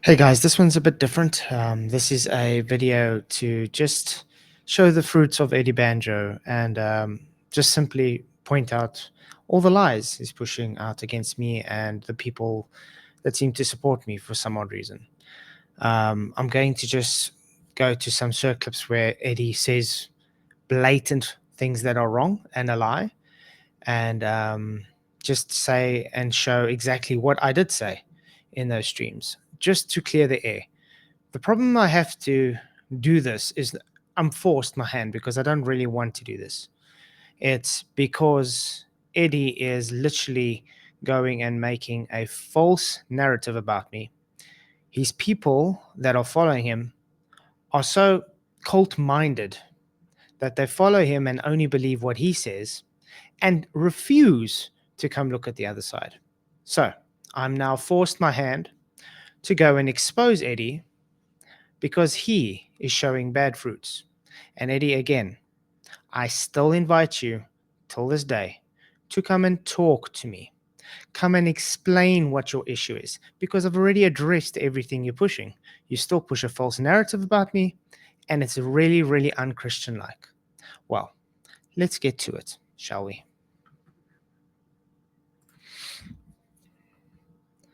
Hey guys, this one's a bit different. This is a video to just show the fruits of Eddy Banjo and just simply point out all the lies he's pushing out against me and the people that seem to support me for some odd reason. I'm going to just go to some short clips where Eddie says blatant things that are wrong and a lie, and just say and show exactly what I did say in those streams, just to clear the air. The problem I have to do this is I'm forced my hand because I don't really want to do this. It's because Eddie is literally going and making a false narrative about me. His people that are following him are so cult minded that they follow him and only believe what he says and refuse to come look at the other side. So I'm now forced my hand to go and expose Eddie because he is showing bad fruits. And Eddie, again, I still invite you till this day to come and talk to me. Come and explain what your issue is because I've already addressed everything you're pushing. You still push a false narrative about me, and it's really, really unchristian like. Well, let's get to it, shall we?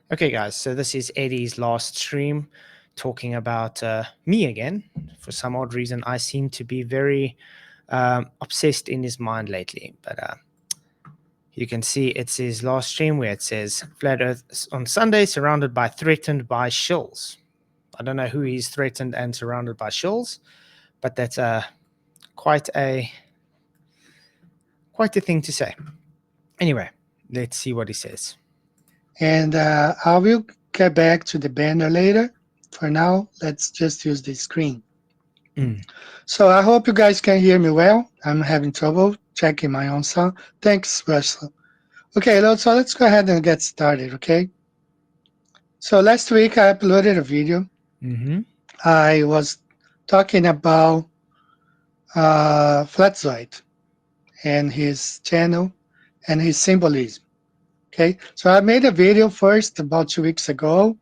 Okay, guys, so this is Eddie's last stream talking about me again. For some odd reason, I seem to be very obsessed in his mind lately. But you can see it's his last stream where it says Flat Earth on Sunday surrounded by threatened by shills. I don't know who he's threatened and surrounded by shills, but that's quite a thing to say. Anyway, let's see what he says. And I will get back to the banner later. For now, let's just use the screen. So I hope you guys can hear me well. I'm having trouble checking my own sound. Thanks, Russell. Okay, so let's go ahead and get started, okay? So last week I uploaded a video. I was talking about Flatzoid and his channel and his symbolism. Okay, so I made a video first about 2 weeks ago.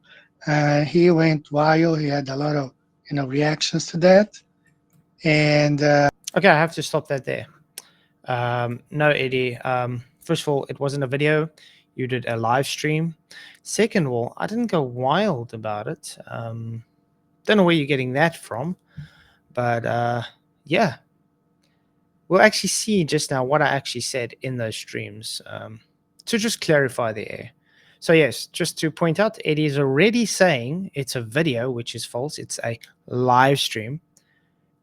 He went wild. He had a lot of reactions to that. And okay, I have to stop that there. No, Eddie. First of all, it wasn't a video. You did a live stream. Second of all, I didn't go wild about it. Don't know where you're getting that from, but yeah, we'll actually see just now what I actually said in those streams to just clarify the air. So yes, just to point out, Eddie is already saying it's a video, which is false. It's a live stream,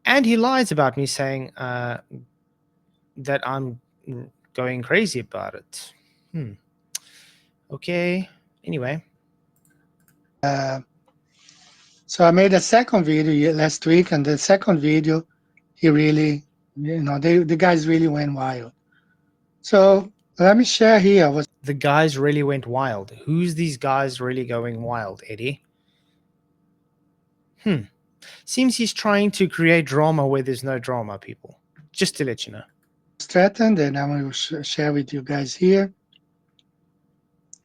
and he lies about me saying that I'm going crazy about it. Okay. Anyway. So I made a second video last week, and the second video, he really, the guys really went wild. So let me share here. The guys really went wild. Who's these guys really going wild, Eddie? Seems he's trying to create drama where there's no drama, people. Just to let you know. Threatened, and I'm going to share with you guys here.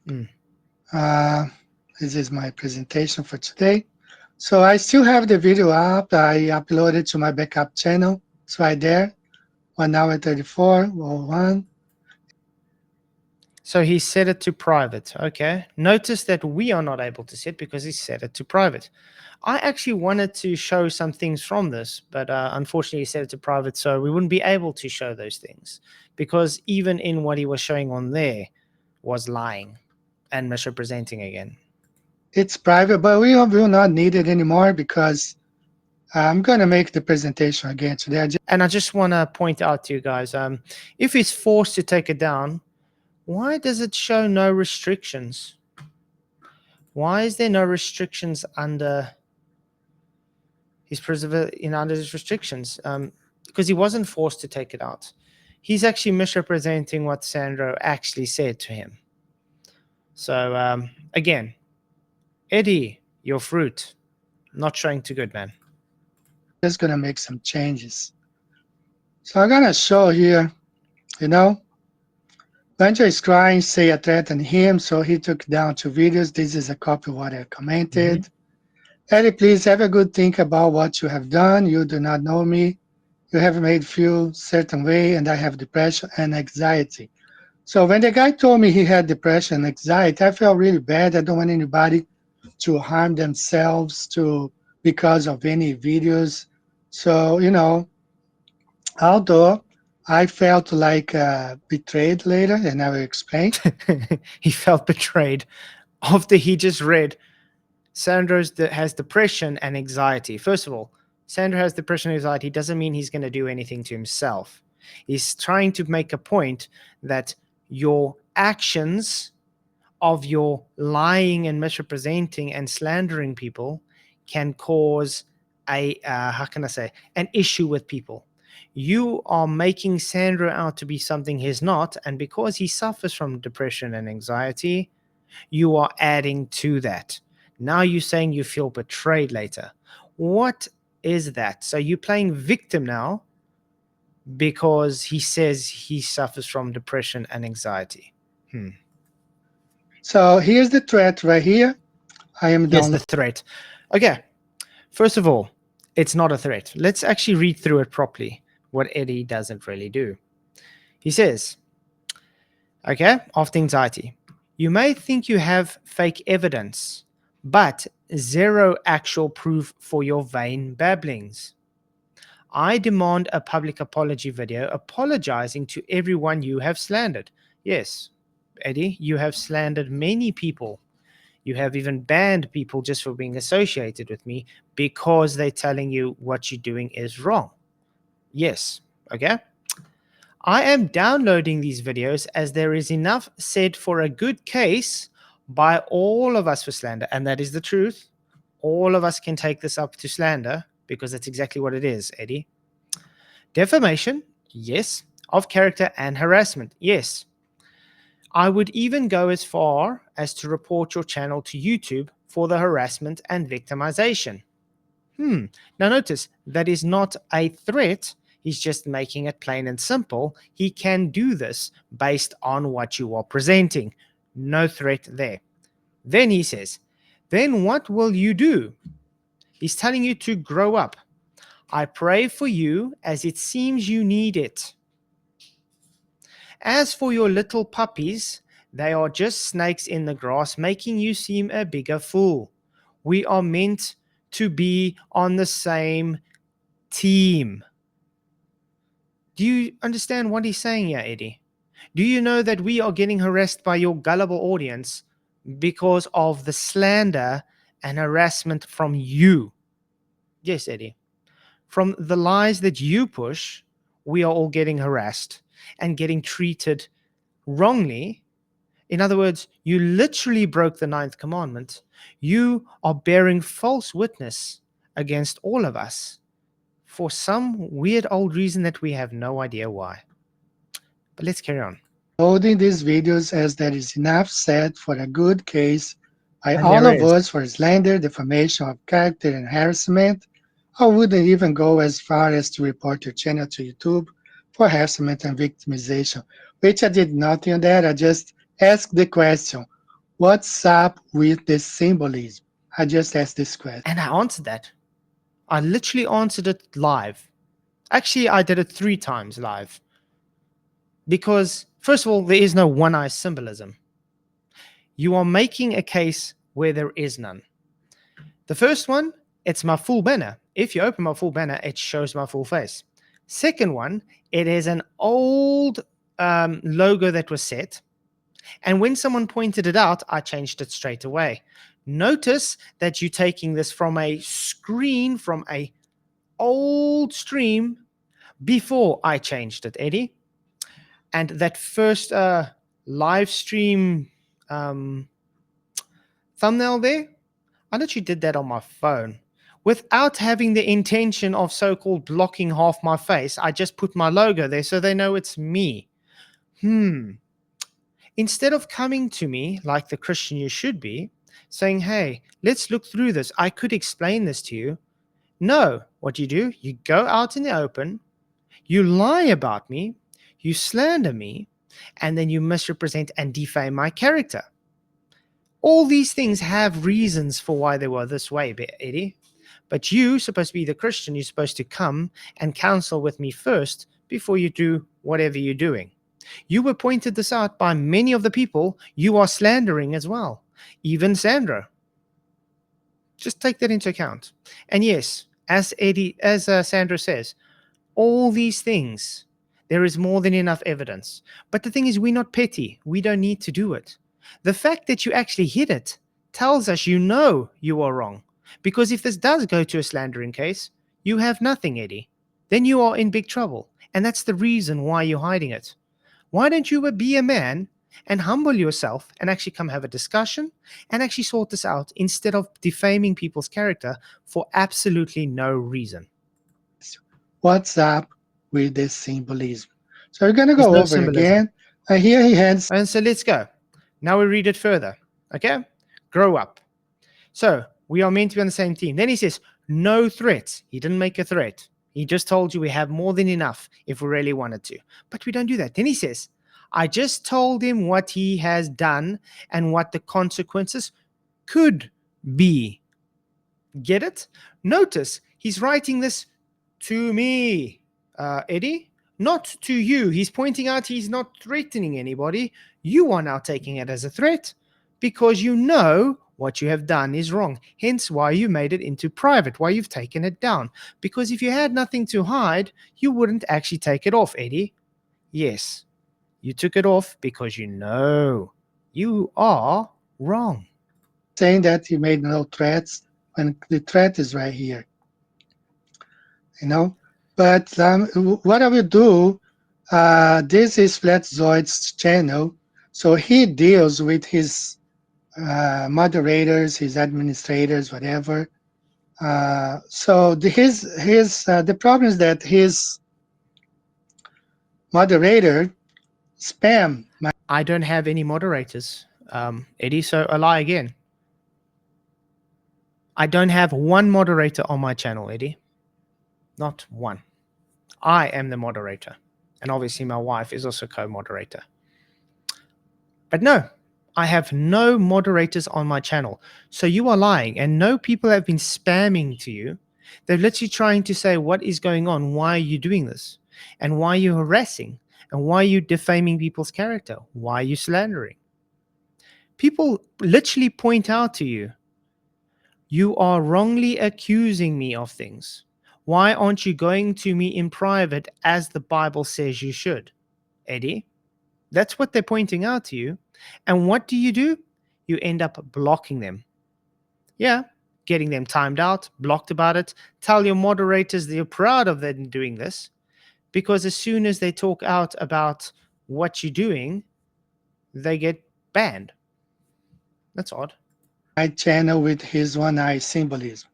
This is my presentation for today. So I still have the video up. I uploaded to my backup channel. It's right there, 1 hour 34 or 1. So he set it to private. Okay. Notice that we are not able to set because he set it to private. I actually wanted to show some things from this, but unfortunately he set it to private, so we wouldn't be able to show those things because even in what he was showing on there was lying and misrepresenting again. It's private, but we will not need it anymore because I'm going to make the presentation again today. And I just want to point out to you guys, if he's forced to take it down, why does it show no restrictions? Why is there no restrictions under his under his restrictions? Because he wasn't forced to take it out. He's actually misrepresenting what Sandro actually said to him. So again, Eddie, your fruit, not showing too good, man. Just gonna make some changes. So I'm gonna show here, Banjo is crying, say I threatened him, so he took down 2 videos. This is a copy of what I commented. Eddie, please have a good think about what you have done. You do not know me. You have made feel certain way, and I have depression and anxiety. So when the guy told me he had depression and anxiety, I felt really bad. I don't want anybody to harm themselves to because of any videos. So although I felt like betrayed later, and I will explain. He felt betrayed after he just read Sandro's has depression and anxiety. First of all, Sandro has depression and anxiety doesn't mean he's going to do anything to himself. He's trying to make a point that your actions of your lying and misrepresenting and slandering people can cause a how can I say an issue with people. You are making Sandro out to be something he's not, and because he suffers from depression and anxiety, you are adding to that. Now you're saying you feel betrayed later. What is that? So you're playing victim now because he says he suffers from depression and anxiety. So here's the threat right here. I am Here's downloading. the threat. Okay, first of all, it's not a threat. Let's actually read through it properly, what Eddie doesn't really do. He says, okay, after anxiety, you may think you have fake evidence, but zero actual proof for your vain babblings. I demand a public apology video apologizing to everyone you have slandered. Yes, Eddie, you have slandered many people. You have even banned people just for being associated with me because they're telling you what you're doing is wrong. Yes, okay? I am downloading these videos as there is enough said for a good case by all of us for slander, and that is the truth. All of us can take this up to slander because that's exactly what it is, Eddie. Defamation, yes. Of character and harassment, yes. I would even go as far as to report your channel to YouTube for the harassment and victimization. Now notice, that is not a threat. He's just making it plain and simple. He can do this based on what you are presenting. No threat there. Then he says, then what will you do? He's telling you to grow up. I pray for you as it seems you need it. As for your little puppies, they are just snakes in the grass, making you seem a bigger fool. We are meant to be on the same team. Do you understand what he's saying here, Eddie? Do you know that we are getting harassed by your gullible audience because of the slander and harassment from you? Yes, Eddie. From the lies that you push, we are all getting harassed and getting treated wrongly. In other words, you literally broke the ninth commandment. You are bearing false witness against all of us for some weird old reason that we have no idea why. But let's carry on. These videos as there is enough said for a good case by And all there of is. us for slander, defamation of character, and harassment. I wouldn't even go as far as to report your channel to YouTube for harassment and victimization, which I did nothing on that. I just asked the question, what's up with this symbolism? I just asked this question. And I answered that. I literally answered it live. Actually, I did it 3 times live. Because, first of all, there is no one eye symbolism. You are making a case where there is none. The first one, it's my full banner. If you open my full banner, it shows my full face. Second one, it is an old logo that was set. And when someone pointed it out, I changed it straight away. Notice that you're taking this from a screen from a old stream before I changed it, Eddie. And that first live stream thumbnail there, I literally did that on my phone without having the intention of so-called blocking half my face. I just put my logo there so they know it's me. Instead of coming to me like the Christian you should be, saying, hey, let's look through this, I could explain this to you. No, what you do, you go out in the open, you lie about me, you slander me, and then you misrepresent and defame my character. All these things have reasons for why they were this way, Eddie. But you, supposed to be the Christian, you're supposed to come and counsel with me first before you do whatever you're doing. You were pointed this out by many of the people you are slandering as well, even Sandra. Just take that into account. And yes, as Sandra says, all these things, there is more than enough evidence. But the thing is, we're not petty. We don't need to do it. The fact that you actually hid it tells us you know you are wrong. Because if this does go to a slandering case, you have nothing, Eddie. Then you are in big trouble. And that's the reason why you're hiding it. Why don't you be a man and humble yourself and actually come have a discussion and actually sort this out instead of defaming people's character for absolutely no reason? What's up with this symbolism? So we're going to There's go no over symbolism. again. And here he has. And so let's go. Now we read it further. Okay? Grow up. So we are meant to be on the same team. Then he says, no threats. He didn't make a threat. He just told you we have more than enough if we really wanted to. But we don't do that. Then he says, I just told him what he has done and what the consequences could be. Get it? Notice he's writing this to me, Eddie, not to you. He's pointing out he's not threatening anybody. You are now taking it as a threat because you know what you have done is wrong. Hence why you made it into private, why you've taken it down. Because if you had nothing to hide, you wouldn't actually take it off, Eddie. Yes, you took it off because you know you are wrong. Saying that he made no threats when the threat is right here. But what I will do, this is Flatzoid's channel, so he deals with his moderators, his administrators, whatever. So the problem is that his moderator spam. I don't have any moderators, Eddie, so I lie again. I don't have one moderator on my channel, Eddie. Not one. I am the moderator. And obviously my wife is also co-moderator. But no, I have no moderators on my channel. So you are lying, and no people have been spamming to you. They're literally trying to say, what is going on? Why are you doing this? And why are you harassing? And why are you defaming people's character? Why are you slandering? People literally point out to you, you are wrongly accusing me of things. Why aren't you going to me in private as the Bible says you should? Eddie, that's what they're pointing out to you. And what do? You end up blocking them. Yeah, getting them timed out, blocked about it. Tell your moderators that you're proud of them doing this, because as soon as they talk out about what you're doing, they get banned. That's odd. My channel with his one eye symbolism.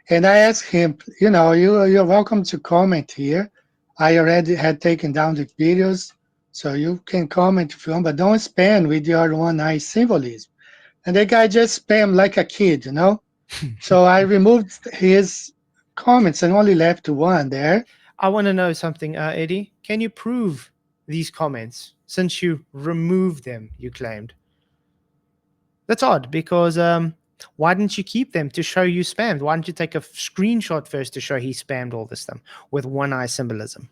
And I asked him, you're welcome to comment here. I already had taken down the videos, so you can comment if you want, but don't spam with your one eye symbolism. And the guy just spammed like a kid, So I removed his comments and only left one there. I want to know something, Eddie. Can you prove these comments since you removed them, you claimed? That's odd because why didn't you keep them to show you spammed? Why didn't you take a screenshot first to show he spammed all this stuff with one eye symbolism?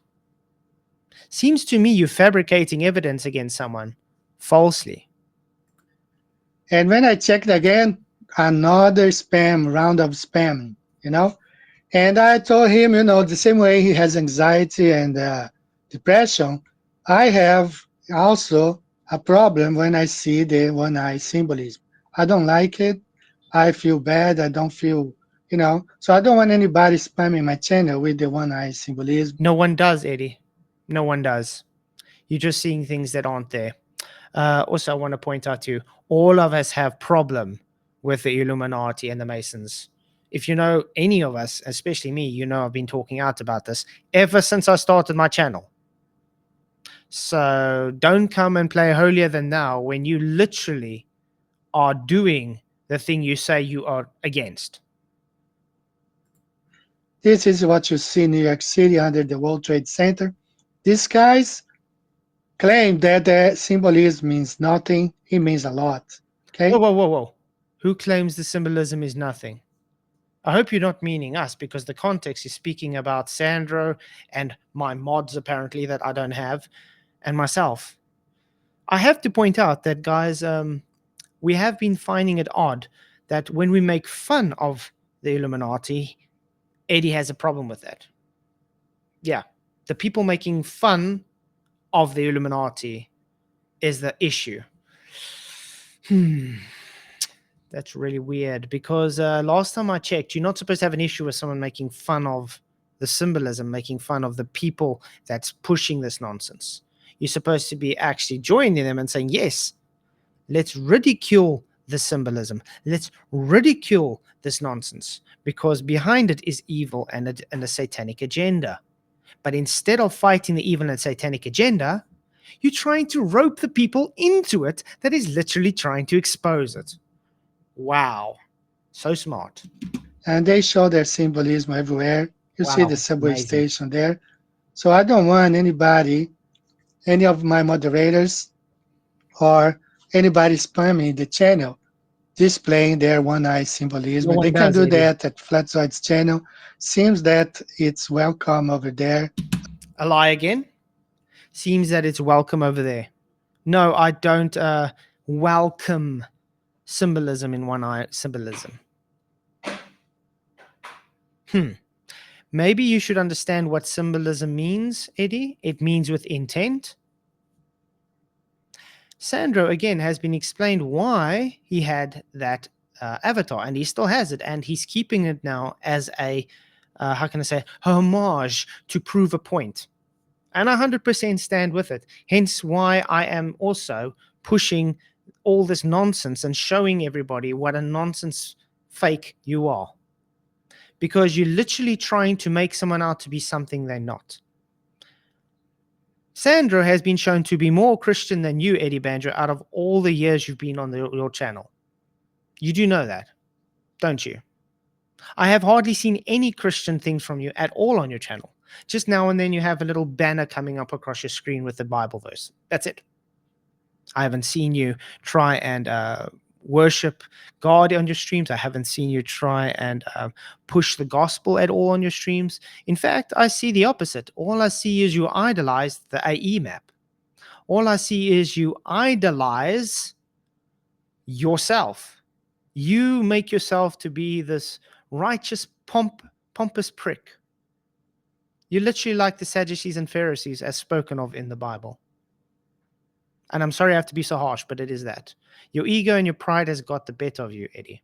Seems to me you're fabricating evidence against someone falsely. And when I checked again, another round of spam, And I told him, the same way he has anxiety and depression, I have also a problem when I see the one eye symbolism. I don't like it. I feel bad. I don't feel, so I don't want anybody spamming my channel with the one eye symbolism. No one does, Eddie. No one does. You're just seeing things that aren't there. Also, I want to point out to you, all of us have problem with the Illuminati and the Masons. If you know any of us, especially me, I've been talking out about this ever since I started my channel. So don't come and play holier than thou when you literally are doing the thing you say you are against. This is what you see in New York City under the World Trade Center. These guys claim that the symbolism means nothing. It means a lot. Whoa, Okay. whoa, whoa, whoa. Who claims the symbolism is nothing? I hope you're not meaning us, because the context is speaking about Sandro and my mods, apparently, that I don't have, and myself. I have to point out that, guys, we have been finding it odd that when we make fun of the Illuminati, Eddie has a problem with that. Yeah. The people making fun of the Illuminati is the issue. Hmm. That's really weird, because last time I checked, you're not supposed to have an issue with someone making fun of the symbolism, making fun of the people that's pushing this nonsense. You're supposed to be actually joining them and saying, yes, let's ridicule the symbolism. Let's ridicule this nonsense, because behind it is evil and a satanic agenda. But instead of fighting the evil and satanic agenda, you're trying to rope the people into it that is literally trying to expose it. Wow. So smart. And they show their symbolism everywhere. You see the Wow. subway Amazing. station there. So I don't want anybody, any of my moderators, or anybody spamming the channel displaying their one eye No symbolism. They one can does, do Eddie. that at Flatzoid's channel. Seems that it's welcome over there. A lie again? Seems that it's welcome over there. No, I don't welcome symbolism in one eye symbolism. Hmm. Maybe you should understand what symbolism means, Eddie. It means with intent. Sandro, again, has been explained why he had that avatar, and he still has it, and he's keeping it now as a, how can I say, homage to prove a point. And I 100% stand with it. Hence why I am also pushing all this nonsense and showing everybody what a nonsense fake you are. Because you're literally trying to make someone out to be something they're not. Sandro has been shown to be more Christian than you, Eddy Banjo, out of all the years you've been on your channel. You do know that, don't you? I have hardly seen any Christian things from you at all on your channel. Just now and then you have a little banner coming up across your screen with the Bible verse. That's it. I haven't seen you try and worship God on your streams. I haven't seen you try and push the gospel at all on your streams. In fact, I see the opposite. All I see is you idolize the AE map. All I see is you idolize yourself. You make yourself to be this righteous, pompous prick. You're literally like the Sadducees and Pharisees as spoken of in the Bible. And I'm sorry I have to be so harsh, but it is that. Your ego and your pride has got the better of you, Eddie.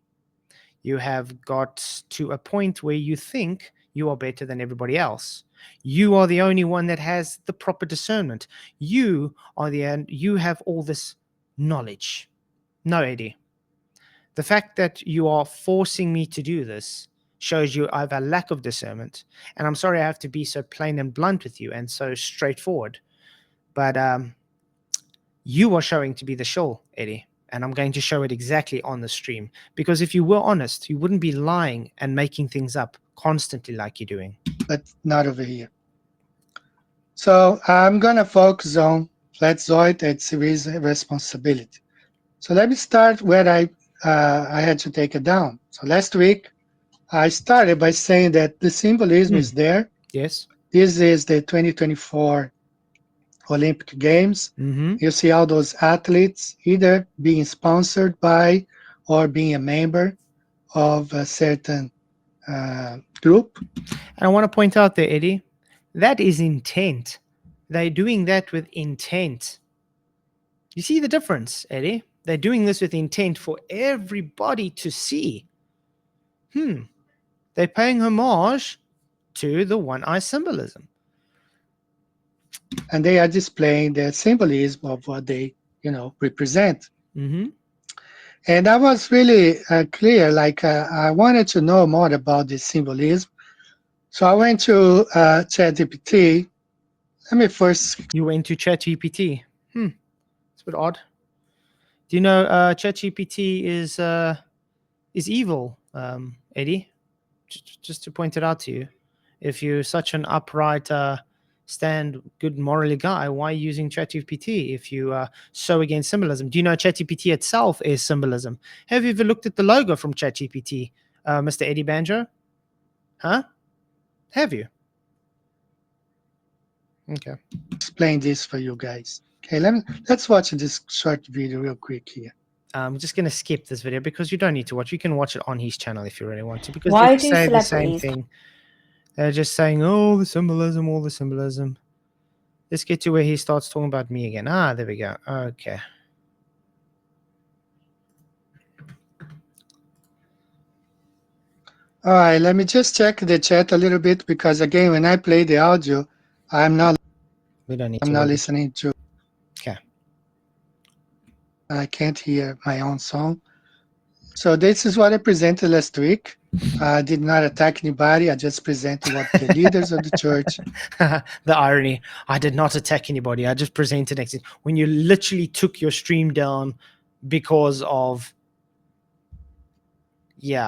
You have got to a point where you think you are better than everybody else. You are the only one that has the proper discernment. You are the end. You have all this knowledge. No, Eddie. The fact that you are forcing me to do this shows you I have a lack of discernment. And I'm sorry I have to be so plain and blunt with you and so straightforward. But you are showing to be the shill, Eddie. And I'm going to show it exactly on the stream. Because if you were honest, you wouldn't be lying and making things up constantly like you're doing. But not over here. So I'm gonna focus on Flatzoid and series responsibility. So let me start where I had to take it down. So last week I started by saying that the symbolism is there. Yes. This is the 2024 Olympic Games. Mm-hmm. You see all those athletes either being sponsored by or being a member of a certain group. And I want to point out there, Eddie, that is intent. They're doing that with intent. You see the difference, Eddie? They're doing this with intent for everybody to see. They're paying homage to the one eye symbolism. And they are displaying the symbolism of what they, represent. Mm-hmm. And I was really clear, like I wanted to know more about this symbolism. So I went to ChatGPT. Let me first. You went to ChatGPT. It's a bit odd. Do you know ChatGPT is evil, Eddie? Just to point it out to you. If you're such an upright stand good morally guy, why are you using ChatGPT if you are so against symbolism? Do you know ChatGPT itself is symbolism? Have you ever looked at the logo from ChatGPT, Mr. Eddy Banjo? Huh? Have you? Okay. Explain this for you guys. Okay, let's watch this short video real quick here. I'm just going to skip this video because you don't need to watch. You can watch it on his channel if you really want to, because they Why just do say the same celebrities thing. They're just saying, oh, the symbolism, all the symbolism. Let's get to where he starts talking about me again. Ah, there we go. Okay. All right, let me just check the chat a little bit because again, when I play the audio, I'm not We don't need to read it. listening to. Okay. I can't hear my own song. So this is what I presented last week. I did not attack anybody. I just presented what the leaders of the church. The irony. I did not attack anybody. I just presented next. When you literally took your stream down because of,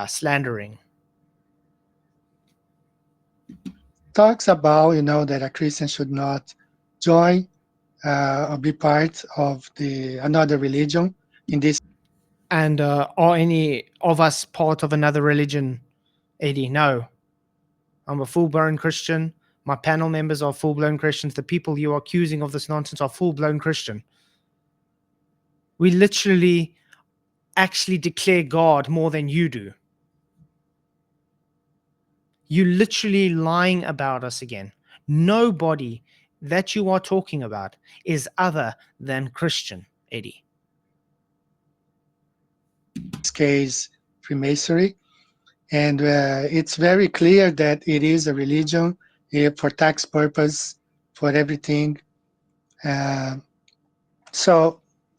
slandering. Talks about, that a Christian should not join or be part of another religion. In this, And are any of us part of another religion, Eddie? No. I'm a full-blown Christian. My panel members are full-blown Christians. The people you are accusing of this nonsense are full-blown Christian. We literally actually declare God more than you do. You're literally lying about us again. Nobody that you are talking about is other than Christian, Eddie. case, Freemasonry. And it's very clear that it is a religion for tax purpose, for everything. All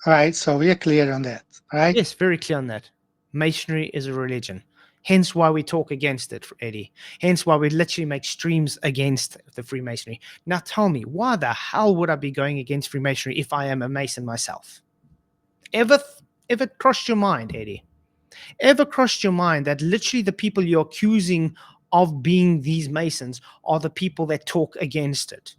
right, so we are clear on that, right? Yes, very clear on that. Masonry is a religion. Hence why we talk against it, Eddie. Hence why we literally make streams against the Freemasonry. Now tell me, why the hell would I be going against Freemasonry if I am a Mason myself? Ever crossed your mind, Eddie? Ever crossed your mind that literally the people you're accusing of being these Masons are the people that talk against it?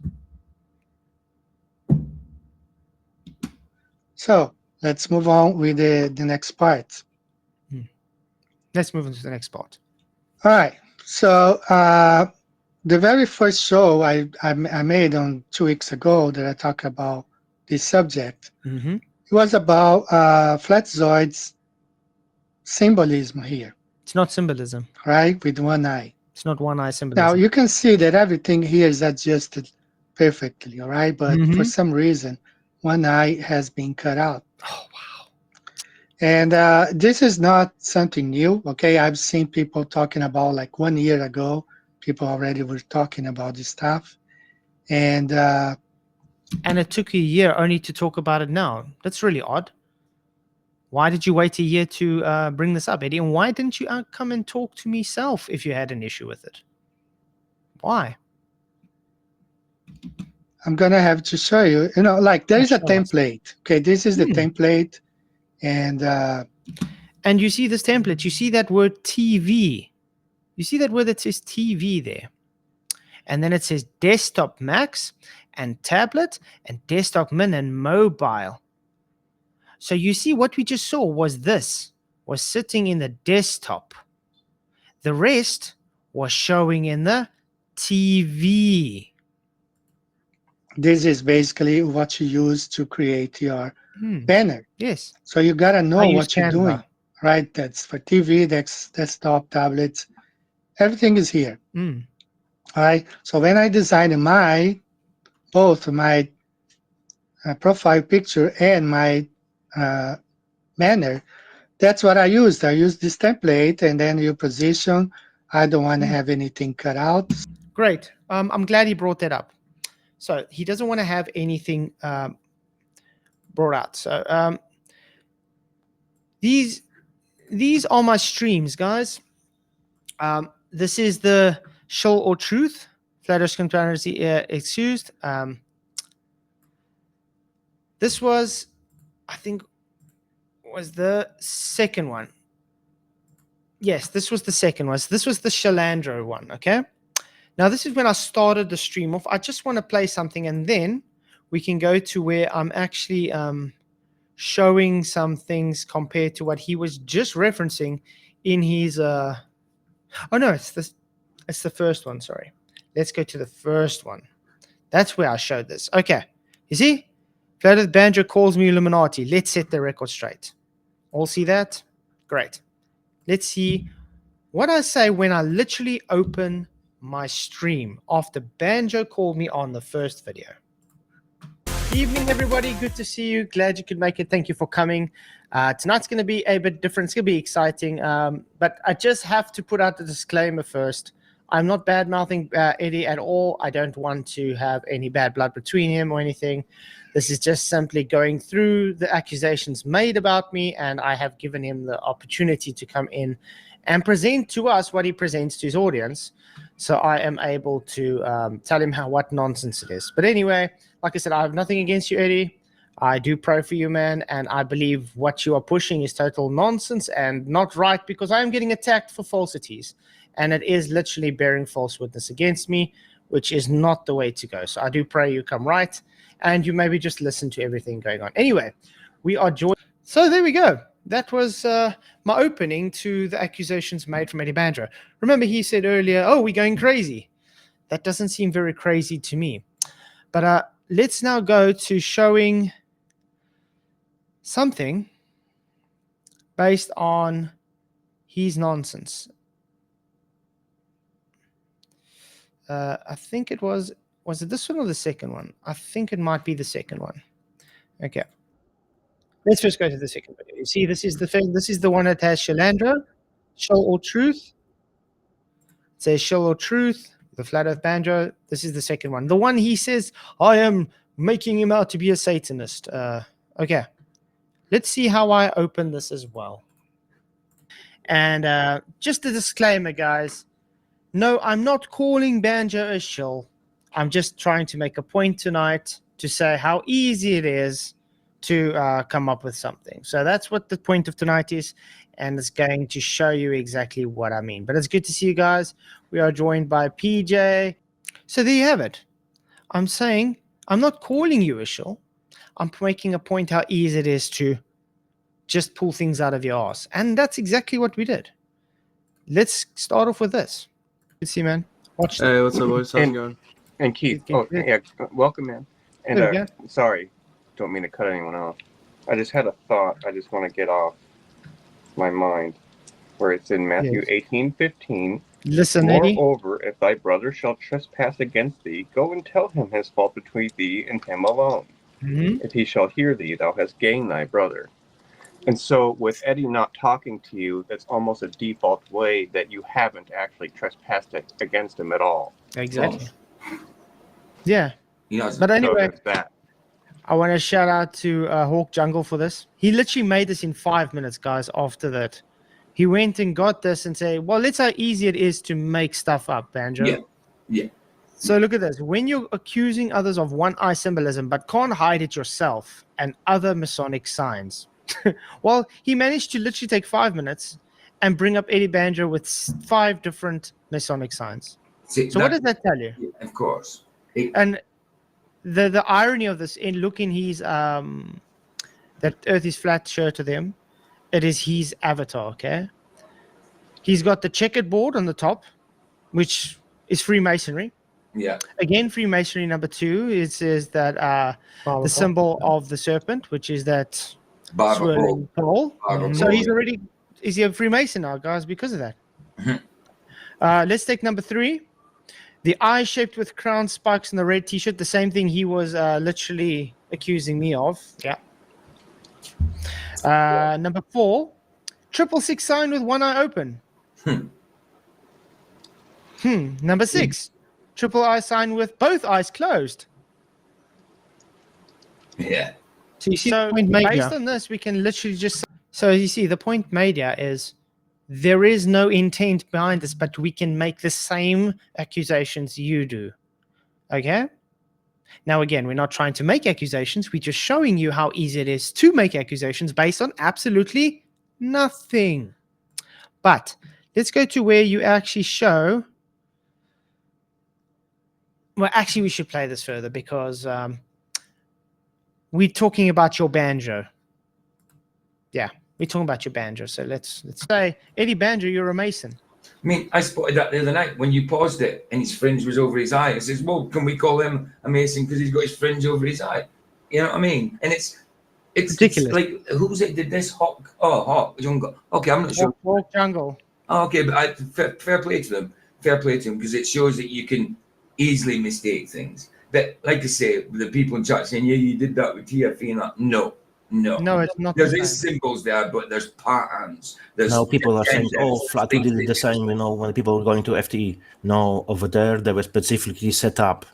So let's move on with the next part. Let's move on to the next part. All right. So the very first show I made on 2 weeks ago that I talked about this subject, it was about Flatzoid's symbolism here. It's not symbolism. Right? With one eye. It's not one eye symbolism. Now you can see that everything here is adjusted perfectly, all right? But for some reason, one eye has been cut out. Oh, wow. And this is not something new, okay? I've seen people talking about like 1 year ago, people already were talking about this stuff. And it took a year only to talk about it now. That's really odd. Why did you wait a year to bring this up, Eddie? And why didn't you come and talk to me self if you had an issue with it? Why? I'm going to have to show you, like there is a template. Okay, this is the template. And you see this template, you see that word TV. You see that word that says TV there. And then it says desktop max and tablet and desktop min and mobile. So you see what we just saw was sitting in the desktop. The rest was showing in the TV. This is basically what you use to create your banner. Yes. So you got to know what you're Canva. doing, right? That's for TV, desktop, tablets. Everything is here. All right. So when I designed both my profile picture and my banner, that's what I used. I used this template, and then you position. I don't want to have anything cut out. Great. I'm glad he brought that up. So he doesn't want to have anything brought out. So these are my streams, guys. This is the Show or Truth. Flat Earth Conspiracy excused. This was, I think, was the second one. Yes, this was the second one. This was the Shalandro one, okay? Now, this is when I started the stream off. I just want to play something, and then we can go to where I'm actually showing some things compared to what he was just referencing in his. Oh no, it's the first one. Sorry, let's go to the first one. That's where I showed this. Okay, you see, Eddy Banjo calls me Illuminati. Let's set the record straight. All see that? Great. Let's see what I say when I literally open my stream after Banjo called me on the first video. Evening, everybody. Good to see you. Glad you could make it. Thank you for coming. Tonight's going to be a bit different. It's going to be exciting. But I just have to put out the disclaimer first. I'm not bad-mouthing Eddy at all. I don't want to have any bad blood between him or anything. This is just simply going through the accusations made about me, and I have given him the opportunity to come in and present to us what he presents to his audience. So I am able to tell him what nonsense it is. But anyway, like I said, I have nothing against you, Eddy. I do pray for you, man, and I believe what you are pushing is total nonsense and not right, because I am getting attacked for falsities, and it is literally bearing false witness against me, which is not the way to go. So I do pray you come right, and you maybe just listen to everything going on. Anyway, we are joined. So there we go. That was my opening to the accusations made from Eddy Banjo. Remember, he said earlier, oh, we're going crazy. That doesn't seem very crazy to me. But let's now go to showing something based on his nonsense. I think it was it this one or the second one? I think it might be the second one. Okay. Let's first go to the second video. You see, this is the one that has Shalandra, Shell or Truth. It says Shell or Truth, the Flat Earth Banjo. This is the second one. The one he says, I am making him out to be a Satanist. Okay. Let's see how I open this as well. And just a disclaimer, guys. No, I'm not calling Banjo a shill. I'm just trying to make a point tonight to say how easy it is to come up with something. So that's what the point of tonight is, and it's going to show you exactly what I mean. But it's good to see you guys. We are joined by PJ. So there you have it. I'm saying I'm not calling you a shill. I'm making a point how easy it is to just pull things out of your ass. And that's exactly what we did. Let's start off with this. Good to see you, man. Watch this. Hey, what's up, boys? How's it going? And Keith, yeah, welcome, man. And sorry, don't mean to cut anyone off. I just had a thought I just want to get off my mind, where it's in Matthew 18:15. Listen, Eddy. Moreover, if thy brother shall trespass against thee, go and tell him his fault between thee and him alone. If he shall hear thee, thou hast gained thy brother. And so with Eddy not talking to you, that's almost a default way that you haven't actually trespassed against him at all. Exactly. Yeah. But anyway, so I want to shout out to Hawk Jungle for this. He literally made this in 5 minutes, guys, after that. He went and got this and said, well, let's how easy it is to make stuff up, Banjo. Yeah. So look at this. When you're accusing others of one-eye symbolism but can't hide it yourself and other Masonic signs. Well, he managed to literally take 5 minutes and bring up Eddy Banjo with 5 different Masonic signs. So what does that tell you? Of course. And the irony of this, look in his that Earth is flat shirt to them, it is his avatar, okay? He's got the checkered board on the top, which is Freemasonry. Yeah. Again, Freemasonry number 2, it says that the symbol of the serpent, which is that swirling pole. So is he a Freemason now, guys, because of that? Let's take number 3. The eye shaped with crown spikes in the red t-shirt, the same thing he was literally accusing me of. Yeah. Number 4, 666 sign with one eye open. Number 6, triple eye sign with both eyes closed. Yeah. So you see, based on this, we can literally just... So you see, the point made here is there is no intent behind this, but we can make the same accusations you do. Okay? Now, again, we're not trying to make accusations. We're just showing you how easy it is to make accusations based on absolutely nothing. But let's go to where you actually show well, actually, we should play this further because we're talking about your banjo. Yeah, we're talking about your banjo. So let's say, Eddy Banjo, you're a Mason. I mean, I spotted that the other night when you paused it and his fringe was over his eye. I says, well, can we call him a Mason because he's got his fringe over his eye? You know what I mean? And it's ridiculous. It's like, who's it did this? Hawk Jungle. Okay, I'm not sure. Hawk Jungle. Oh, okay, but fair play to them. Fair play to them, because it shows that you can easily mistake things. But like I say, the people in chat saying, yeah, you did that with TFE and that. No, it's not. There's symbols there, but there's patterns. Now people are saying, Flat did it the same, when people were going to FTE. No, over there, they were specifically set up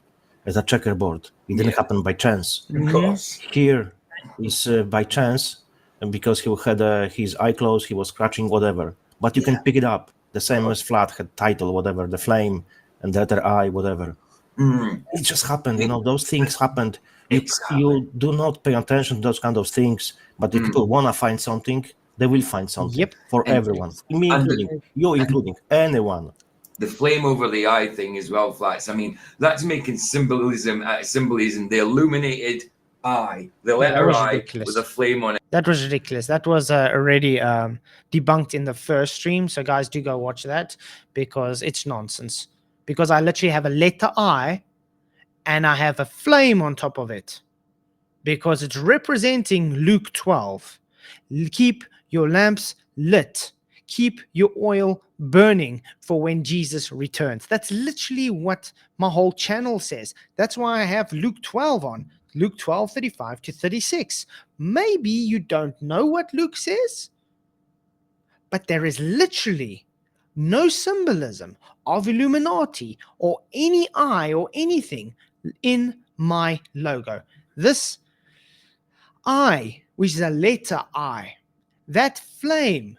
as a checkerboard. It didn't happen by chance. Of course. Here is by chance, and because he had his eye closed, he was scratching whatever. But you can pick it up. The same as Flat had title, whatever, the flame, and the other eye, whatever. It just happened, those things happened. You do not pay attention to those kind of things, but if people want to find something, they will find something for everyone. Me including, you including, anyone. The flame over the eye thing as well, Flats. I mean, that's making symbolism, the illuminated eye, the letter I with a flame on it. That was ridiculous. That was already debunked in the first stream. So guys, do go watch that because it's nonsense. Because I literally have a letter I and I have a flame on top of it because it's representing Luke 12. Keep your lamps lit. Keep your oil burning for when Jesus returns. That's literally what my whole channel says. That's why I have Luke 12 on. Luke 12, 35 to 36. Maybe you don't know what Luke says, but there is literally no symbolism of Illuminati or any eye or anything in my logo. This I, which is a letter I, that flame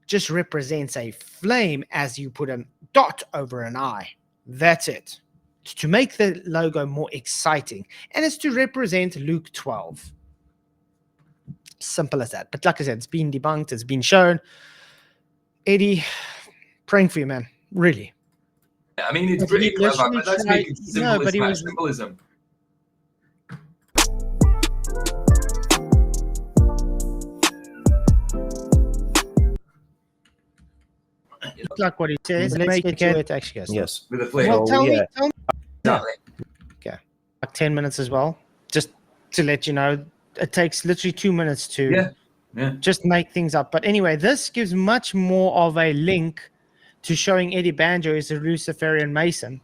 just represents a flame as you put a dot over an eye. That's it. To make the logo more exciting, and it's to represent Luke 12. Simple as that. But like I said, it's been debunked, it's been shown. Eddy, praying for you, man. Really. I mean, it's pretty clever, but that's making symbolism. Like what he says. Let's get to it, actually, guys. Yes. With a flame. Well, tell me. Exactly. Okay. Like 10 minutes as well. Just to let you know, it takes literally 2 minutes to just make things up. But anyway, this gives much more of a link to showing Eddy Banjo is a Luciferian Mason.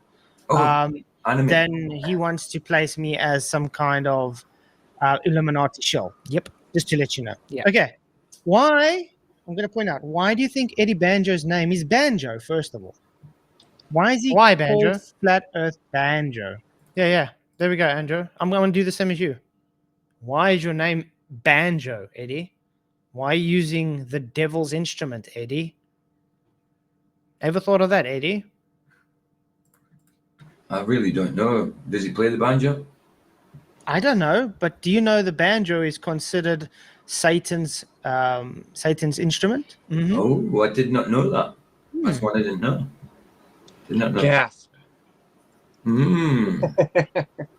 Then he wants to place me as some kind of Illuminati shell. Yep. Just to let you know. Yeah. Okay. Why? I'm going to point out. Why do you think Eddy Banjo's name is Banjo? First of all, why is he Banjo? Flat Earth Banjo? Yeah. There we go, Andrew. I'm going to do the same as you. Why is your name Banjo, Eddy? Why are you using the devil's instrument, Eddy? Ever thought of that, Eddy? I really don't know. Does he play the banjo? I don't know, but do you know the banjo is considered Satan's instrument? Mm-hmm. Oh, I did not know that. That's one I didn't know. Did not know. Gasp.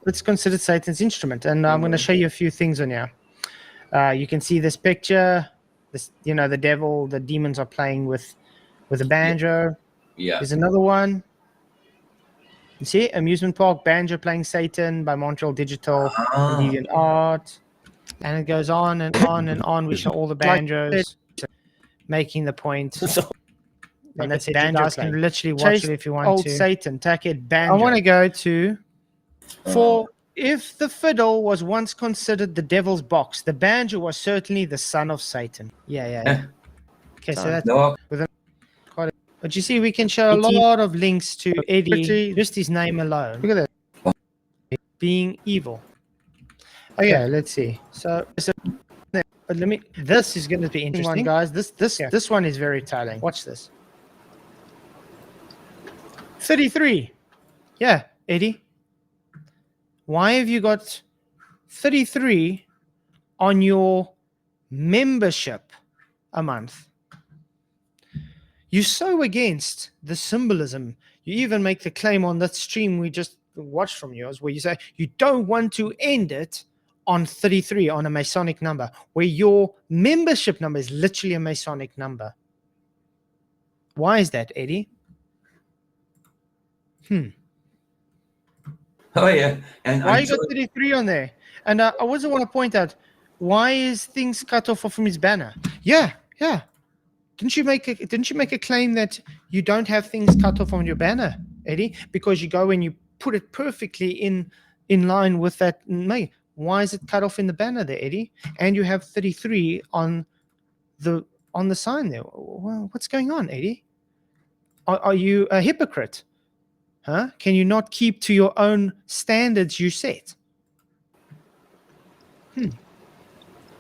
It's considered Satan's instrument, and I'm going to show you a few things on here. You can see this picture. This, the devil, the demons are playing with a banjo. Yeah. There's another one. You see, amusement park, banjo playing Satan by Montreal Digital, Deviant Art, and it goes on and on and on. We show all the banjos making the point. And that's it. You guys can literally watch it if you want to. Old Satan, take it, banjo. I want to go to for if the fiddle was once considered the devil's box, the banjo was certainly the son of Satan. Yeah. Okay, so that's with but you see, we can show a lot of links to Eddy, just his name alone. Look at that. Being evil. Okay, let's see. So but this is going to be interesting, guys. This one is very telling. Watch this. 33. Yeah, Eddy. Why have you got 33 on your membership a month? You're so against the symbolism. You even make the claim on that stream we just watched from yours, where you say you don't want to end it on 33 on a Masonic number, where your membership number is literally a Masonic number. Why is that, Eddie? Oh yeah, and Why you got 33 on there? And I also want to point out, why is things cut off from his banner? Yeah. Didn't you make a claim that you don't have things cut off on your banner, Eddie? Because you go and you put it perfectly in line with that. Mate, why is it cut off in the banner there, Eddie? And you have 33 on the sign there. Well, what's going on, Eddie? Are you a hypocrite? Huh? Can you not keep to your own standards you set?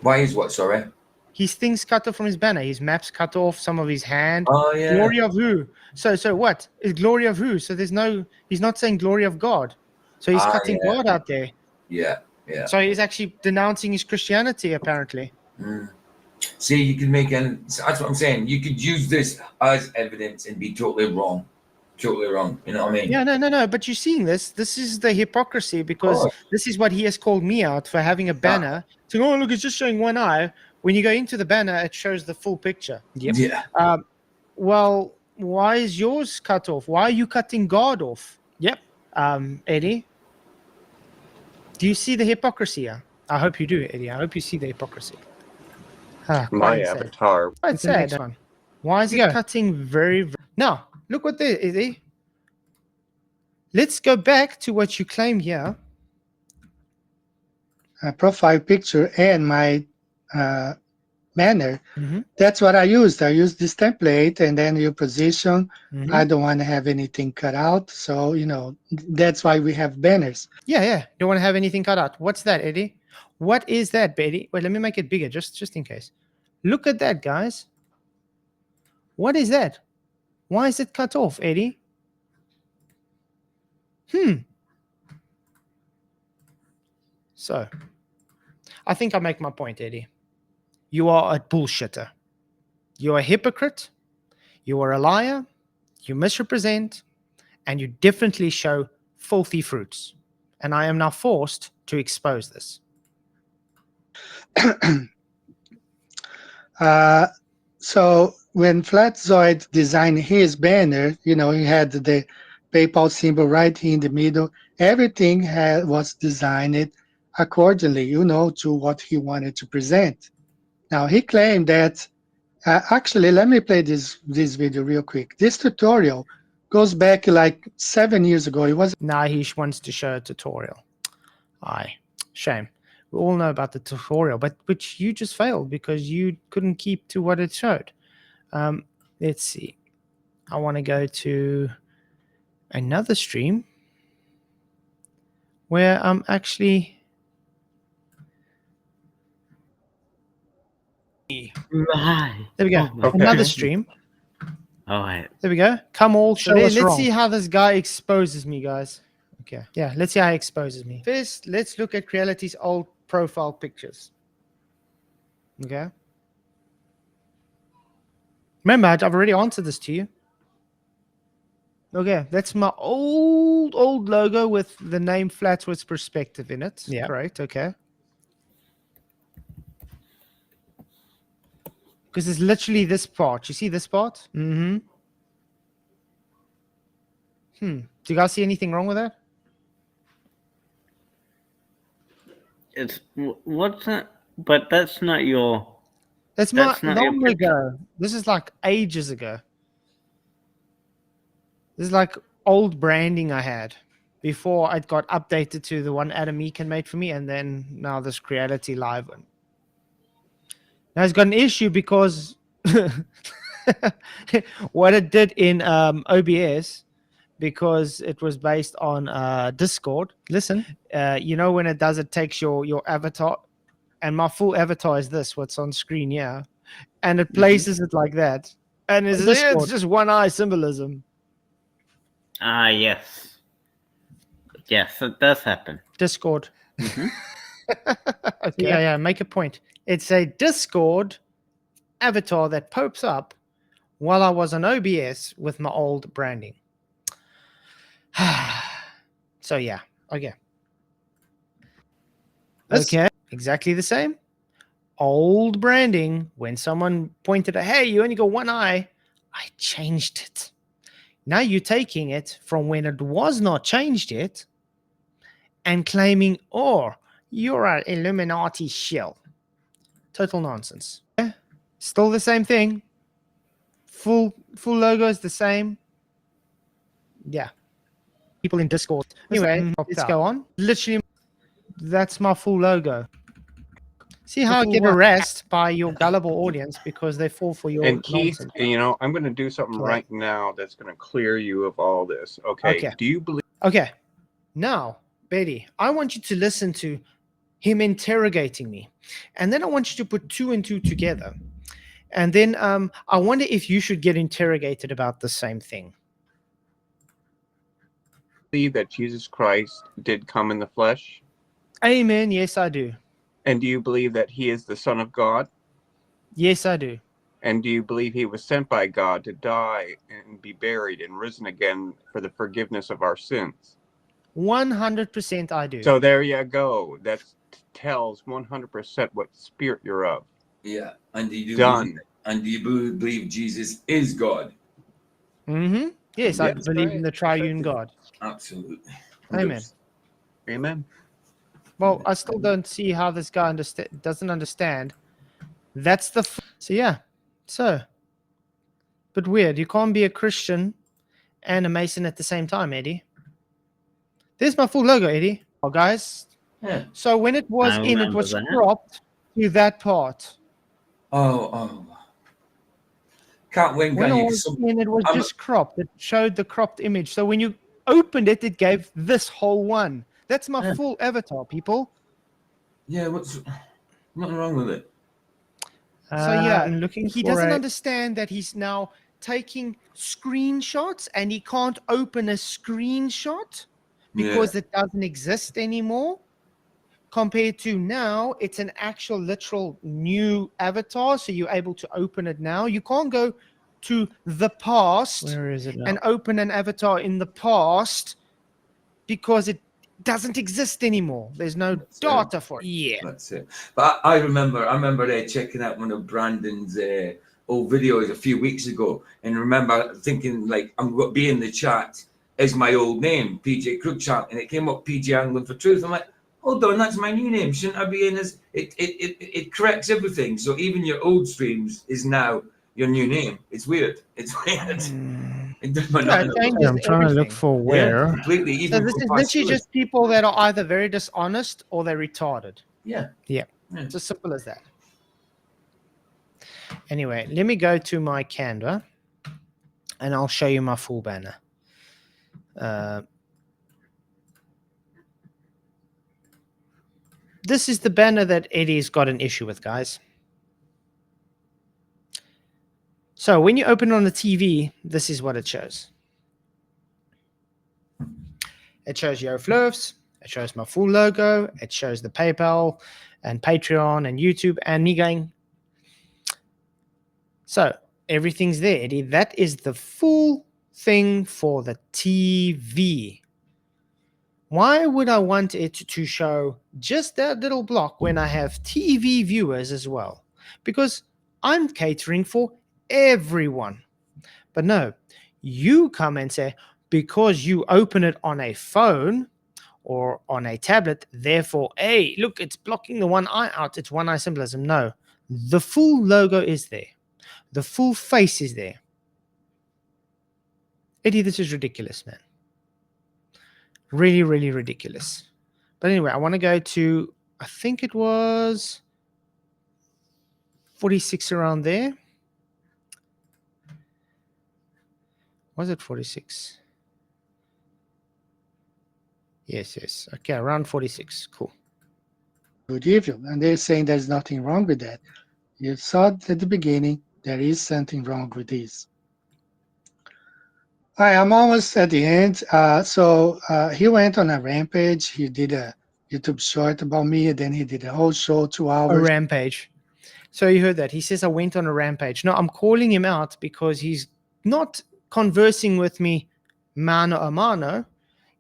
why is what? Sorry. His things cut off from his banner. His maps cut off. Some of his hand. Oh yeah. Glory of who? So what? Is glory of who? So there's no. He's not saying glory of God. So he's cutting yeah. God out there. Yeah. So he's actually denouncing his Christianity, apparently. See, you can make an. That's what I'm saying. You could use this as evidence and be totally wrong. Totally wrong. You know what I mean? Yeah, no. But you're seeing this. This is the hypocrisy, because this is what he has called me out for, having a banner. Saying, oh, look, it's just showing one eye. When you go into the banner, it shows the full picture. Yep. Yeah. Well, why is yours cut off? Why are you cutting God off? Yep. Eddie, do you see the hypocrisy here? I hope you do, Eddie. I hope you see the hypocrisy. My avatar. Quite sad. One. Why is it cutting very? Now, look what there, Eddie. Let's go back to what you claim here. Profile picture and my banner. That's what I used. I used this template, and then your position. I don't want to have anything cut out, so that's why we have banners. Yeah. Don't want to have anything cut out. What's that, Eddie? What is that, Eddie? Wait, let me make it bigger, just in case. Look at that, guys. What is that? Why is it cut off, Eddie? So, I think I make my point, Eddie. You are a bullshitter. You are a hypocrite. You are a liar. You misrepresent. And you definitely show filthy fruits. And I am now forced to expose this. So when Flatzoid designed his banner, he had the PayPal symbol right here in the middle. Everything was designed accordingly, to what he wanted to present. Now, he claimed that, actually, let me play this video real quick. This tutorial goes back like 7 years ago. It was. Now he wants to show a tutorial. Aye, shame. We all know about the tutorial, but which you just failed because you couldn't keep to what it showed. Let's see. I want to go to another stream where I'm actually. Right. There we go. Okay. Another stream. All right. There we go. Come all. Show us Let's wrong. see how this guy exposes me, guys. Okay. Yeah, let's see how he exposes me. First, let's look at Creality's old profile pictures. Okay. Remember, I've already answered this to you. Okay, that's my old logo with the name Flatwood's Perspective in it. Yeah. Correct, okay. Because it's literally this part. You see this part? Mm-hmm. Do you guys see anything wrong with that? It's what's that? But that's not your. That's That's my not your long picture. ago. This is like ages ago. This is like old branding I had before it got updated to the one Adam Meekin made for me, and then now this Creality Live one. Now it's got an issue because what it did in OBS, because it was based on Discord. Listen, when it does, it takes your avatar, and my full avatar is this, what's on screen, yeah, and it places it like that, and it's just one eye symbolism. Ah, yes. Yes, it does happen. Discord. Mhm. Okay. Yeah, make a point. It's a Discord avatar that pops up while I was on OBS with my old branding. So yeah, okay. That's- Okay, exactly the same. Old branding, when someone pointed out, hey, you only got one eye, I changed it. Now you're taking it from when it was not changed yet and claiming, oh, you're an Illuminati shill. Total nonsense. Yeah, still the same thing. Full logo is the same. Yeah. People in Discord. Anyway, let's go on. Literally, that's my full logo. See how I get harassed by your gullible audience because they fall for your And Keith, nonsense. I'm going to do something Okay. right now that's going to clear you of all this. Okay. Do you believe? Okay. Now, Betty, I want you to listen to him interrogating me. And then I want you to put 2 and 2 together. And then I wonder if you should get interrogated about the same thing. Believe that Jesus Christ did come in the flesh? Amen. Yes, I do. And do you believe that he is the Son of God? Yes, I do. And do you believe he was sent by God to die and be buried and risen again for the forgiveness of our sins? 100% I do. So there you go. That tells 100% what spirit you're of. Yeah. And do you Done. believe Jesus is God? Mm-hmm. Yes, I Yes, believe right. in the triune God. Absolutely. Amen. Amen. Well, I still don't see how this guy doesn't understand. That's the so yeah. So, but weird. You can't be a Christian and a Mason at the same time, Eddie. There's my full logo, Eddie. Oh, guys. Yeah. So when it was I in, it remember was that. cropped to that part. Oh. Can't win, When can it you? was in, it was I'm- just cropped. It showed the cropped image. So when you opened it, it gave this whole one. That's my Yeah. full avatar, people. Yeah, what's nothing wrong with it? So yeah, I'm looking he for doesn't a- understand that he's now taking screenshots and he can't open a screenshot because it doesn't exist anymore. Compared to now, it's an actual literal new avatar, so you're able to open it now. You can't go to the past Where is it now? and open an avatar in the past because it doesn't exist anymore. There's no data for it. Yeah. That's it. But I remember checking out one of Brandon's old videos a few weeks ago, and remember thinking like I'm going to be in the chat as my old name, PJ Cruikshank, and it came up PJ Angling for Truth. I'm like, hold on, that's my new name. Shouldn't I be in as it corrects everything. So even your old streams is now your new name. It's weird. It's weird. It does my Yeah, it changes I'm trying to look everything. for where. completely. So Even this from is past literally viewers. just people that are either very dishonest or they're retarded. Yeah. It's as simple as that. Anyway, let me go to my Canva and I'll show you my full banner. This is the banner that Eddie's got an issue with, guys. So when you open on the TV, this is what it shows. It shows Yo Flurfs. It shows my full logo. It shows the PayPal and Patreon and YouTube and me going. So everything's there, Eddie. That is the full thing for the TV. Why would I want it to show just that little block when I have TV viewers as well? Because I'm catering for everyone. But no, you come and say, because you open it on a phone or on a tablet, therefore, hey, look, it's blocking the one eye out. It's one eye symbolism. No, the full logo is there. The full face is there. Eddie, this is ridiculous, man. Really, really ridiculous. But anyway, I want to go to, I think it was 46 around there. Was it 46? Yes. Okay, around 46. Cool. Good evil, and they're saying there's nothing wrong with that. You saw at the beginning there is something wrong with this. I'm almost at the end. So he went on a rampage. He did a YouTube short about me, and then he did a whole show, 2 hours. A rampage. So you heard that. He says I went on a rampage. No, I'm calling him out because he's not conversing with me mano a mano.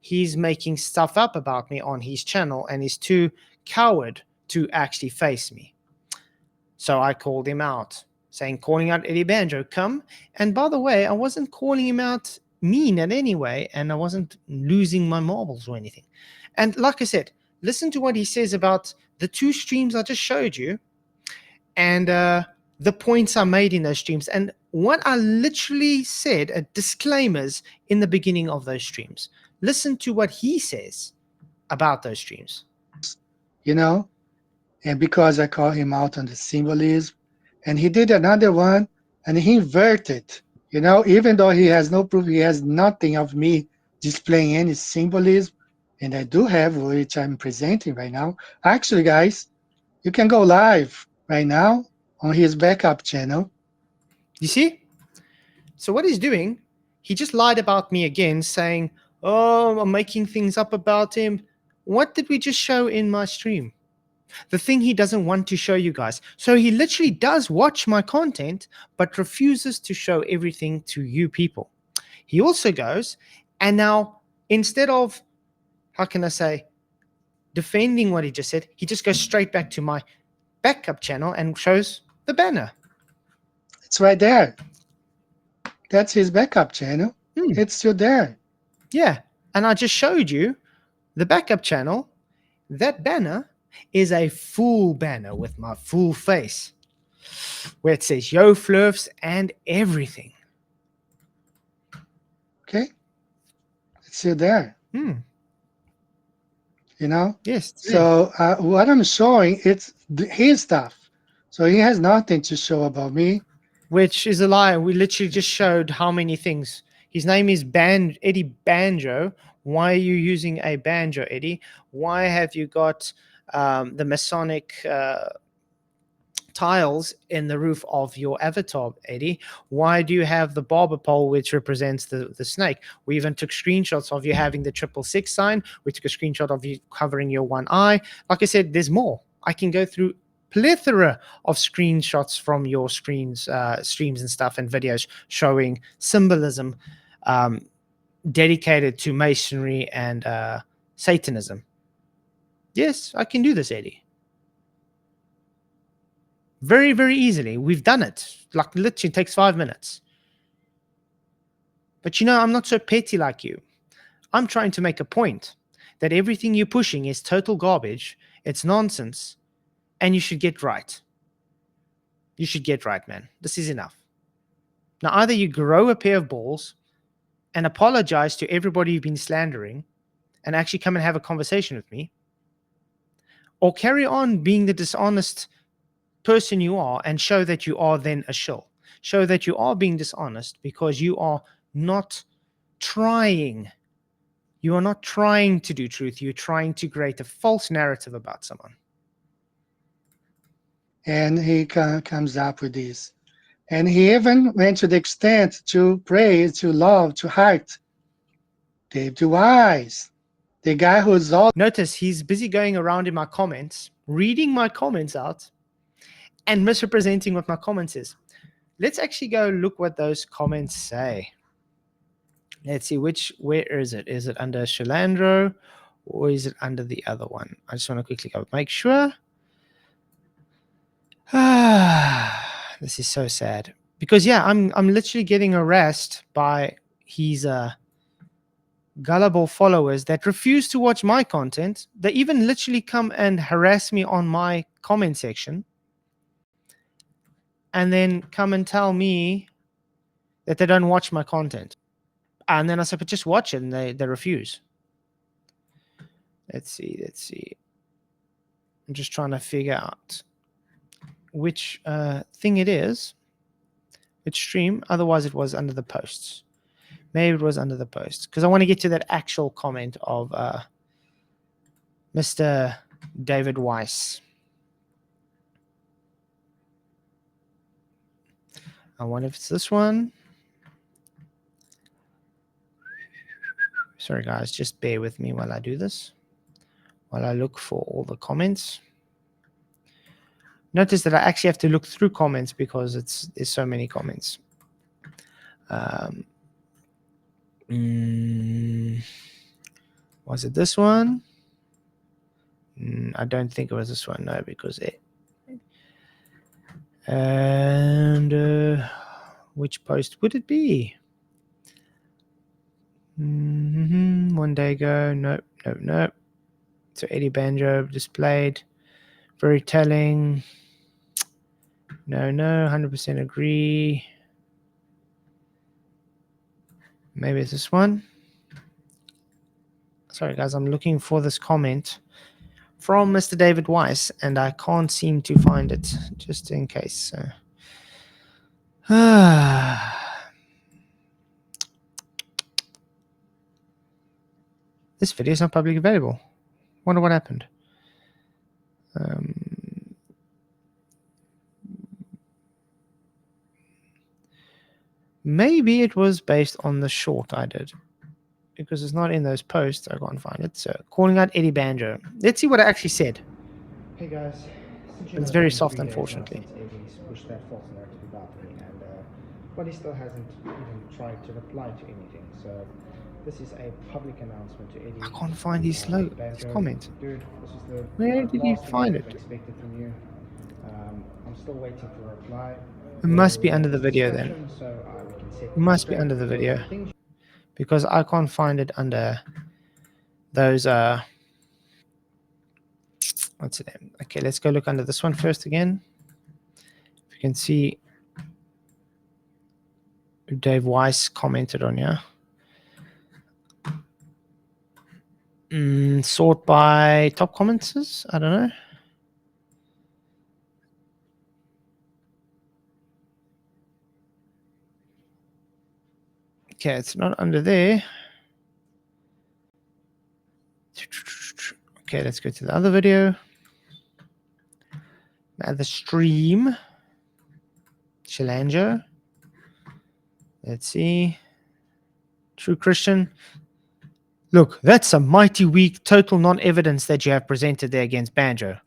he's making stuff up about me on his channel and is too coward to actually face me. So I called him out, calling out Eddy Banjo, come. And by the way, I wasn't calling him out mean in any way, and I wasn't losing my marbles or anything. And like I said, listen to what he says about the 2 streams I just showed you, and the points I made in those streams, and what I literally said, disclaimers in the beginning of those streams. Listen to what he says about those streams. You know, and because I call him out on the symbolism, and he did another one, and he inverted, you know, even though he has no proof, he has nothing of me displaying any symbolism, and I do have, which I'm presenting right now. Actually, guys, you can go live right now on his backup channel. You see? So what he's doing, he just lied about me again, saying, oh, I'm making things up about him. What did we just show in my stream? The thing he doesn't want to show you guys. So he literally does watch my content, but refuses to show everything to you people. He also goes, and now instead of, how can I say, defending what he just said, he just goes straight back to my backup channel and shows the banner. It's right there. That's his backup channel. It's still there. Yeah, and I just showed you the backup channel. That banner is a full banner with my full face, where it says Yo Flurfs and everything. Okay, it's still there. You know. Yes. So what I'm showing, it's his stuff. So he has nothing to show about me. Which is a lie. We literally just showed how many things. His name is Eddy Banjo. Why are you using a banjo, Eddy? Why have you got the Masonic tiles in the roof of your avatar, Eddy? Why do you have the barber pole, which represents the snake? We even took screenshots of you having the 666 sign. We took a screenshot of you covering your one eye. Like I said, there's more. I can go through plethora of screenshots from your streams and stuff, and videos showing symbolism dedicated to masonry and Satanism. Yes, I can do this, Eddy. Very, very easily. We've done it. Like, literally takes 5 minutes. But you know, I'm not so petty like you. I'm trying to make a point that everything you're pushing is total garbage. It's nonsense. And you should get right. You should get right, man. This is enough. Now, either you grow a pair of balls and apologize to everybody you've been slandering and actually come and have a conversation with me, or carry on being the dishonest person you are and show that you are then a shill. Show that you are being dishonest because you are not trying. You are not trying to do truth. You're trying to create a false narrative about someone. And he comes up with this. And he even went to the extent to praise, to love, to heart Dave DeWise, the guy who's all... Notice he's busy going around in my comments, reading my comments out, and misrepresenting what my comments is. Let's actually go look what those comments say. Let's see where is it? Is it under Shalandro or is it under the other one? I just want to quickly go make sure. This is so sad because yeah, I'm literally getting harassed by his gullible followers that refuse to watch my content. They even literally come and harass me on my comment section and then come and tell me that they don't watch my content. And then I said, but just watch it, and they refuse. Let's see. I'm just trying to figure out which thing it is. Which stream. Otherwise, it was under the posts. Maybe it was under the posts. Because I want to get to that actual comment of Mr. David Weiss. I wonder if it's this one. Sorry, guys. Just bear with me while I do this. While I look for all the comments. Notice that I actually have to look through comments because there's so many comments. Was it this one? I don't think it was this one. No, because it. And which post would it be? 1 day ago. Nope. So Eddy Banjo displayed. Very telling. No, 100% agree. Maybe it's this one. Sorry, guys, I'm looking for this comment from Mr. David Weiss, and I can't seem to find it, just in case. This video is not publicly available. Wonder what happened. Maybe it was based on the short I did, because it's not in those posts. I can't find it. So, calling out Eddy Banjo. Let's see what I actually said. Hey guys, it's very soft, unfortunately. Eddy's pushed that false narrative about me, and but he still hasn't even tried to reply to anything. So this is a public announcement to Eddy. I can't find his comment. Dude, this is the where did he find it? Expected from you. I'm still waiting for a reply. It must be under the video then. So, we can set it must be under the video, because I can't find it under those what's it name? Okay, let's go look under this one first again. If you can see, Dave Weiss commented on here. Sort by top commenters? I don't know. Okay, it's not under there. Okay, let's go to the other video. The stream. Shilanjo. Let's see. True Christian. Look, that's some mighty weak total non-evidence that you have presented there against Banjo.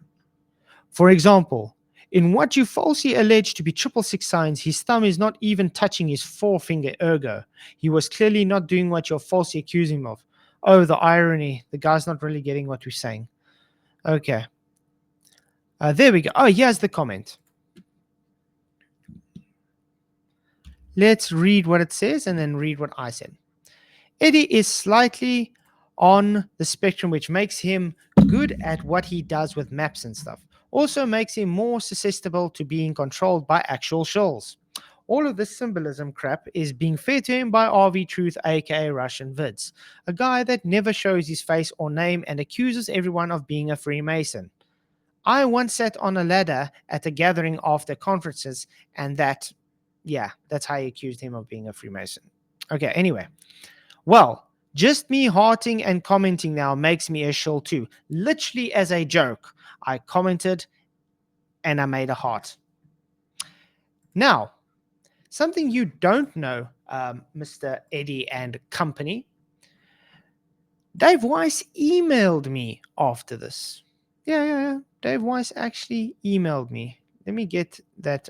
For example, in what you falsely allege to be 666 signs, his thumb is not even touching his forefinger, ergo. He was clearly not doing what you're falsely accusing him of. Oh, the irony. The guy's not really getting what we're saying. Okay. There we go. Oh, here's the comment. Let's read what it says and then read what I said. Eddy is slightly on the spectrum, which makes him good at what he does with maps and stuff. Also makes him more susceptible to being controlled by actual shills. All of this symbolism crap is being fed to him by RV Truth, aka Russian Vids, a guy that never shows his face or name and accuses everyone of being a Freemason. I once sat on a ladder at a gathering after conferences, and that's how he accused him of being a Freemason. Okay, anyway. Well, just me hearting and commenting now makes me a shill too. Literally as a joke, I commented and I made a heart. Now, something you don't know, Mr. Eddy and company, Dave Weiss emailed me after this. Yeah. Dave Weiss actually emailed me. Let me get that,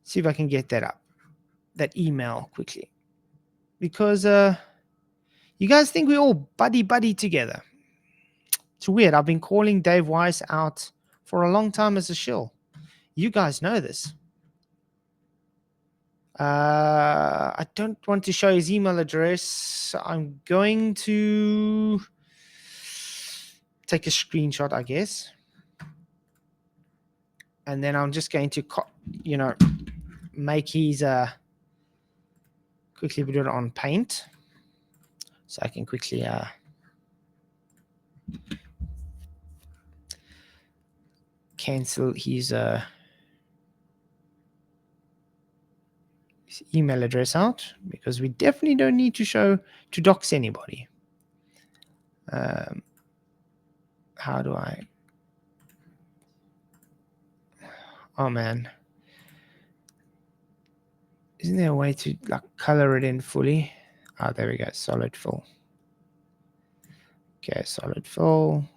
see if I can get that up, that email quickly. Because you guys think we're all buddy together. It's weird. I've been calling Dave Weiss out for a long time as a shill. You guys know this. I don't want to show his email address. I'm going to take a screenshot, I guess. And then I'm just going to, make his, quickly put it on Paint. So I can quickly, cancel his email address out, because we definitely don't need to dox anybody. How do I? Oh man, isn't there a way to color it in fully? Oh, there we go. Solid fill. Okay, solid fill.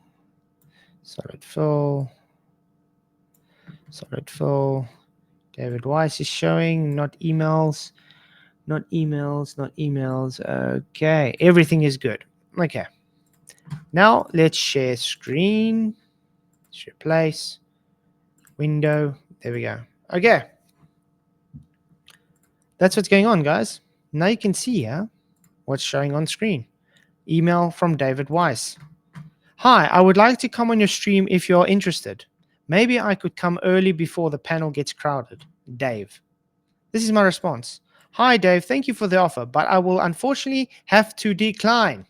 David Weiss is showing, not emails. Not emails, not emails. Okay, everything is good. Okay. Now let's share screen. Let's replace window. There we go. Okay. That's what's going on, guys. Now you can see here what's showing on screen. Email from David Weiss. Hi, I would like to come on your stream if you're interested. Maybe I could come early before the panel gets crowded. Dave. This is my response. Hi, Dave. Thank you for the offer, but I will unfortunately have to decline.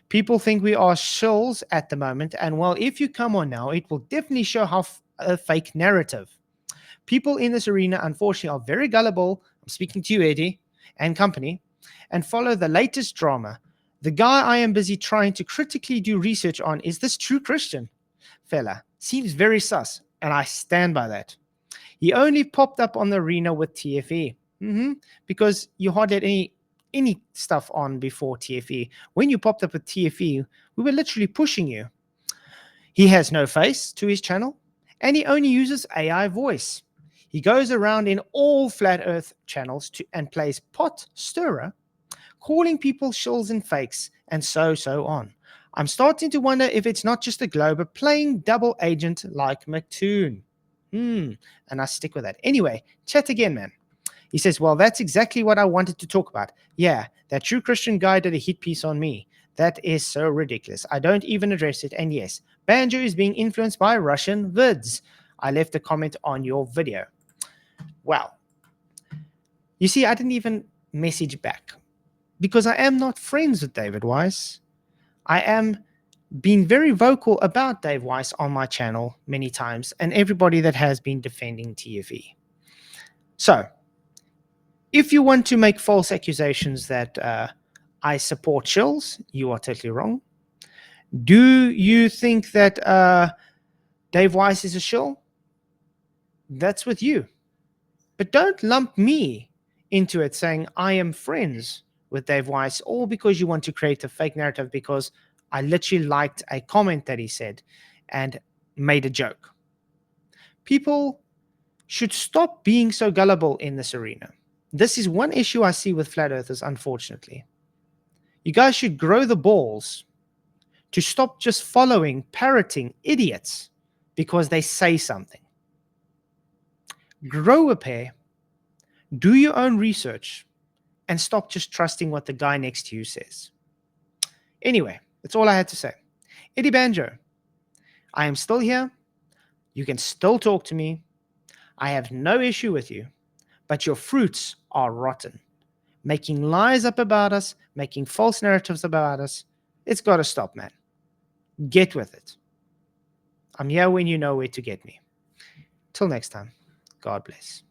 People think we are shills at the moment, and well, if you come on now, it will definitely show how a fake narrative. People in this arena, unfortunately, are very gullible. I'm speaking to you, Eddie, and company, and follow the latest drama. The guy I am busy trying to critically do research on is this true Christian fella. Seems very sus, and I stand by that. He only popped up on the arena with TFE. Because you hardly had any stuff on before TFE. When you popped up with TFE, we were literally pushing you. He has no face to his channel, and he only uses AI voice. He goes around in all flat earth channels and plays pot stirrer, calling people shills and fakes, and so on. I'm starting to wonder if it's not just a Glober playing double agent like McToon. And I stick with that. Anyway, chat again, man. He says, well, that's exactly what I wanted to talk about. Yeah, that true Christian guy did a hit piece on me. That is so ridiculous. I don't even address it. And yes, Banjo is being influenced by Russian vids. I left a comment on your video. Well, you see, I didn't even message back because I am not friends with David Weiss. I am being very vocal about Dave Weiss on my channel many times and everybody that has been defending TFE. So, if you want to make false accusations that I support shills, you are totally wrong. Do you think that Dave Weiss is a shill? That's with you. But don't lump me into it saying I am friends with Dave Weiss, all because you want to create a fake narrative because I literally liked a comment that he said and made a joke. People should stop being so gullible in this arena. This is one issue I see with flat earthers, unfortunately. You guys should grow the balls to stop just following, parroting idiots because they say something. Grow a pair, do your own research, and stop just trusting what the guy next to you says. Anyway, that's all I had to say. Eddy Banjo, I am still here. You can still talk to me. I have no issue with you, but your fruits are rotten. Making lies up about us, making false narratives about us, it's got to stop, man. Get with it. I'm here when you know where to get me. Till next time, God bless.